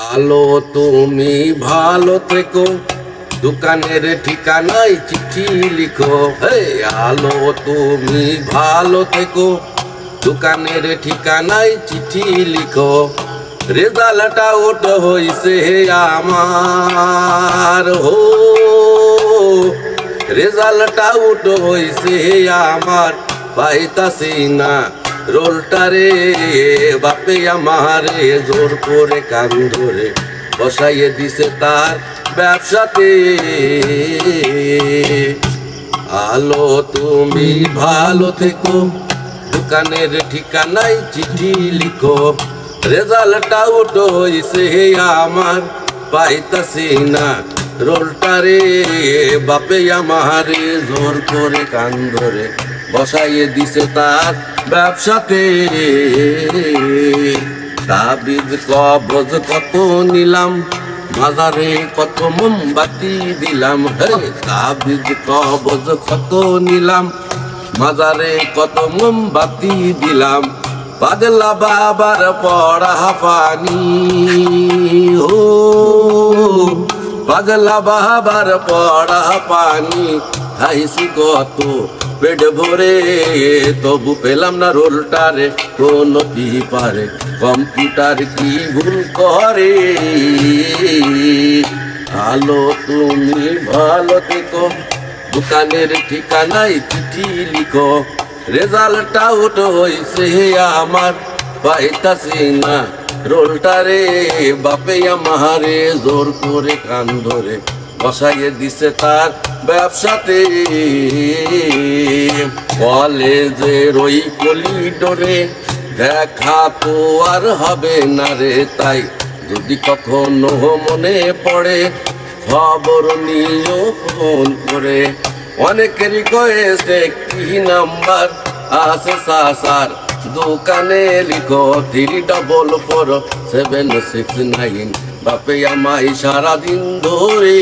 আলো তুমি ভালো থেকো, দোকানের ঠিকানায় চিঠি লিখো। হে আলো তুমি ভালো থেকো, দোকানের ঠিকানায় চিঠি লিখো। রেজাল্ট আউট হইছে আমার, হো রেজাল্ট আউট হইছে আমার, পাইতাছি না রোলটারে। বাপে আমারে জোর করে কান ধরে বসাইয়ে দিছে তার ব্যবসাতে। আলো তুমি ভালো থেকো, দোকানের ঠিকানায় চিঠি লিখো। রেজাল্ট আউট হইছে আমার, পাইতাছি না রোলটারে। বাপে আমারে জোর করে কান ধরে বসাইয়ে দিছে তার ব্যবসাতে। তাবিজ কবজ কত নিলাম, মাজারে কত মোমবাতি দিলাম। হে তাবিজ কবজ কত নিলাম, মাজারে কত মোমবাতি দিলাম। পাগলা বাবার পড়া পানি, ও পাগলা বাবার পড়া পানি খাইছি কত পেট ভরে, তবু পেলাম না রোলটারে। কোন কি পারে কম্পিউটার কি ভুল করে। আলো তুমি ভালো থেকো, দোকানের ঠিকানায় চিঠি লিখো। রেজাল্ট আউট হইছে আমার, পাইতাছি না রোলটারে। বাপে আমারে জোর করে কান ধরে বসাইয়ে দিছে তার ব্যবসাতে। কলেজের ওই কলিডোরে দেখা তো আর হবে না রে, তাই যদি কখনো মনে পড়ে খবর নিও ফোন করে। অনেকের রিকোয়েস্ট কি নাম্বার আছে সাসার, দোকানে লিখো 3444769। বাপে আমায় সারাদিন ধরে